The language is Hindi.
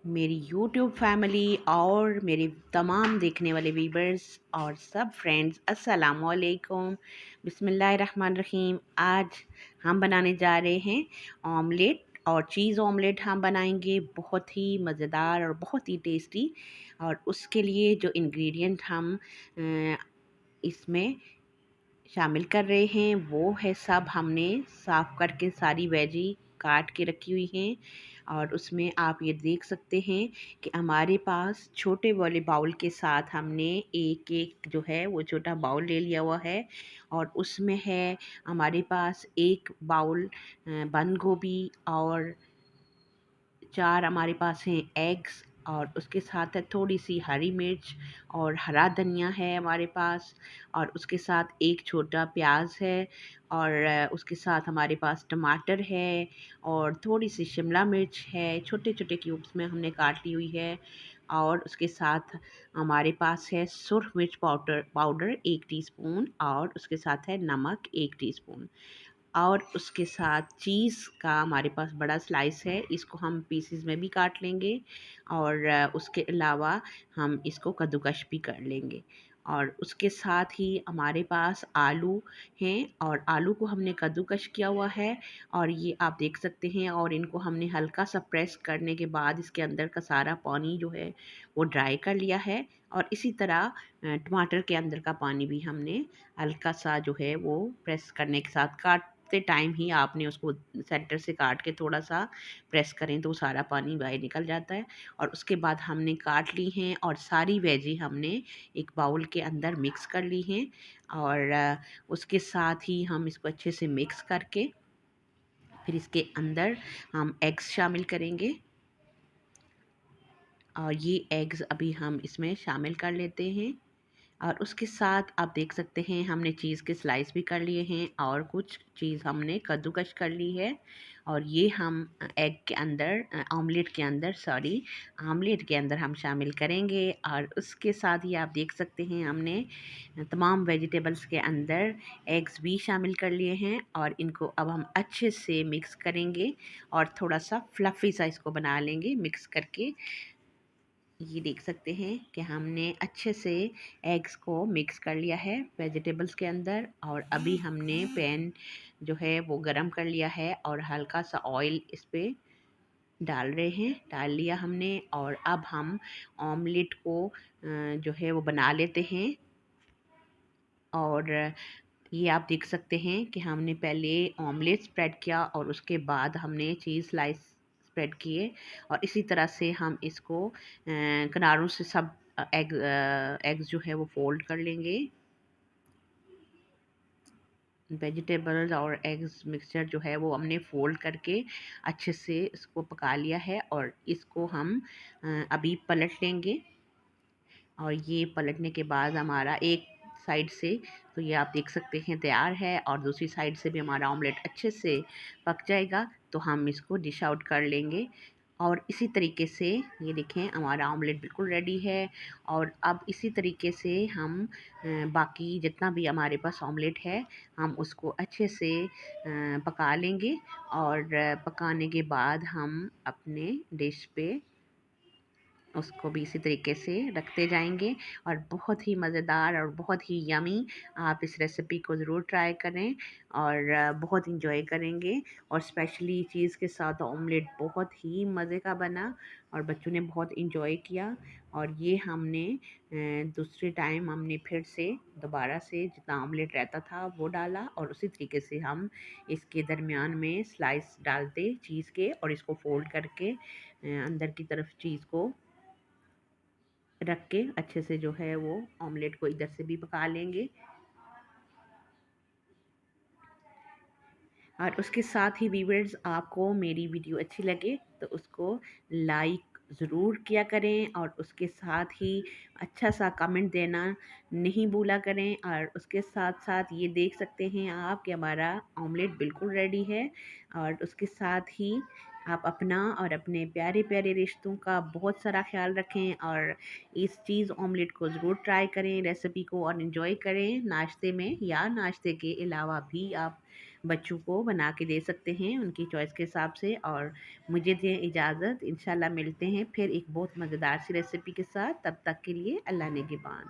मेरी यूट्यूब फैमिली और मेरे तमाम देखने वाले व्यूवर्स और सब फ्रेंड्स अस्सलाम वालेकुम। बिस्मिल्लाहिर्रहमानिर्रहीम। आज हम बनाने जा रहे हैं ऑमलेट और चीज़ ऑमलेट हम बनाएंगे, बहुत ही मज़ेदार और बहुत ही टेस्टी। और उसके लिए जो इंग्रेडिएंट हम इसमें शामिल कर रहे हैं वो है, सब हमने साफ़ करके सारी वेजी काट के रखी हुई हैं। और उसमें आप ये देख सकते हैं कि हमारे पास छोटे वाले बाउल के साथ हमने एक एक जो है वो छोटा बाउल ले लिया हुआ है। और उसमें है हमारे पास एक बाउल बंद गोभी, और 4 हमारे पास हैं एग्स, और उसके साथ है थोड़ी सी हरी मिर्च और हरा धनिया है हमारे पास। और उसके साथ एक छोटा प्याज है, और उसके साथ हमारे पास टमाटर है, और थोड़ी सी शिमला मिर्च है, छोटे छोटे क्यूब्स में हमने काट ली हुई है। और उसके साथ हमारे पास है सुरख मिर्च पाउडर पाउडर 1 टीस्पून, और उसके साथ है नमक 1 टीस्पून। और उसके साथ चीज़ का हमारे पास बड़ा स्लाइस है, इसको हम पीसेस में भी काट लेंगे। और उसके अलावा हम इसको कद्दूकश भी कर लेंगे। और उसके साथ ही हमारे पास आलू हैं, और आलू को हमने कद्दूकश किया हुआ है, और ये आप देख सकते हैं। और इनको हमने हल्का सा प्रेस करने के बाद इसके अंदर का सारा पानी जो है वो ड्राई कर लिया है। और इसी तरह टमाटर के अंदर का पानी भी हमने हल्का सा जो है वो प्रेस करने के साथ काटते टाइम ही आपने उसको सेंटर से काट के थोड़ा सा प्रेस करें तो सारा पानी बाहर निकल जाता है। और उसके बाद हमने काट ली हैं, और सारी वेजी हमने एक बाउल के अंदर मिक्स कर ली हैं। और उसके साथ ही हम इसको अच्छे से मिक्स करके फिर इसके अंदर हम एग्स शामिल करेंगे। और ये एग्स अभी हम इसमें शामिल कर लेते हैं। और उसके साथ आप देख सकते हैं हमने चीज़ के स्लाइस भी कर लिए हैं, और कुछ चीज़ हमने कद्दूकश कर ली है। और ये हम एग के अंदर ऑमलेट के अंदर सॉरी आमलेट के अंदर हम शामिल करेंगे। और उसके साथ ही आप देख सकते हैं हमने तमाम वेजिटेबल्स के अंदर एग्स भी शामिल कर लिए हैं। और इनको अब हम अच्छे से मिक्स करेंगे, और थोड़ा सा फ्लफ़ी सा इसको बना लेंगे मिक्स करके। ये देख सकते हैं कि हमने अच्छे से एग्स को मिक्स कर लिया है वेजिटेबल्स के अंदर। और अभी हमने पैन जो है वो गरम कर लिया है, और हल्का सा ऑयल इस पे डाल रहे हैं, डाल लिया हमने। और अब हम ऑमलेट को जो है वो बना लेते हैं। और ये आप देख सकते हैं कि हमने पहले ऑमलेट स्प्रेड किया, और उसके बाद हमने चीज़ स्लाइस स्प्रेड किए। और इसी तरह से हम इसको किनारों से सब एग्स जो है वो फोल्ड कर लेंगे। वेजिटेबल्स और एग्स मिक्सचर जो है वो हमने फ़ोल्ड करके अच्छे से इसको पका लिया है। और इसको हम अभी पलट लेंगे। और ये पलटने के बाद हमारा एक साइड से तो ये आप देख सकते हैं तैयार है, और दूसरी साइड से भी हमारा ऑमलेट अच्छे से पक जाएगा, तो हम इसको डिश आउट कर लेंगे। और इसी तरीके से ये देखें हमारा ऑमलेट बिल्कुल रेडी है। और अब इसी तरीके से हम बाकी जितना भी हमारे पास ऑमलेट है हम उसको अच्छे से पका लेंगे। और पकाने के बाद हम अपने डिश पे उसको भी इसी तरीके से रखते जाएंगे। और बहुत ही मज़ेदार और बहुत ही यमी, आप इस रेसिपी को ज़रूर ट्राई करें, और बहुत इंजॉय करेंगे। और स्पेशली चीज़ के साथ ऑमलेट बहुत ही मज़े का बना, और बच्चों ने बहुत इंजॉय किया। और ये हमने दूसरे टाइम हमने फिर से दोबारा से जितना ऑमलेट रहता था वो डाला, और उसी तरीके से हम इसके दरमियान में स्लाइस डालते चीज़ के, और इसको फोल्ड करके अंदर की तरफ चीज़ को रख के अच्छे से जो है वो ऑमलेट को इधर से भी पका लेंगे। और उसके साथ ही व्यूअर्स, आपको मेरी वीडियो अच्छी लगे तो उसको लाइक ज़रूर किया करें, और उसके साथ ही अच्छा सा कमेंट देना नहीं भूला करें। और उसके साथ साथ ये देख सकते हैं आप कि हमारा ऑमलेट बिल्कुल रेडी है। और उसके साथ ही आप अपना और अपने प्यारे प्यारे रिश्तों का बहुत सारा ख्याल रखें, और इस चीज़ ऑमलेट को ज़रूर ट्राई करें रेसिपी को, और इन्जॉय करें नाश्ते में, या नाश्ते के अलावा भी आप बच्चों को बना के दे सकते हैं उनकी चॉइस के हिसाब से। और मुझे दें इजाज़त, इंशाल्लाह मिलते हैं फिर एक बहुत मज़ेदार सी रेसिपी के साथ। तब तक के लिए अल्लाह निगहबान।